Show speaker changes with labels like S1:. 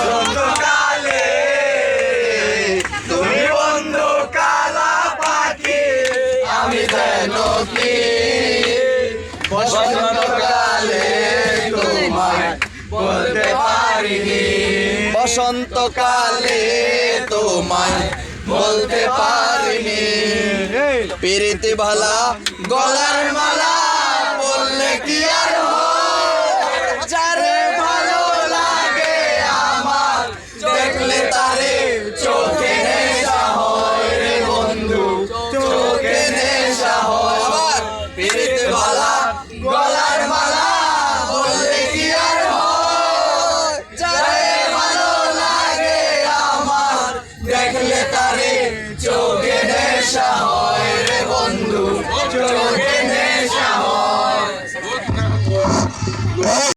S1: বসন্তকালে তুমি বন্ধু কালা পাখি আমি যেন কি বসন্তকালে তোমায় বলতে পারিনি বসন্তকালে তোমায় বলতে পারিনি প্রীতি ভালা গলার মালা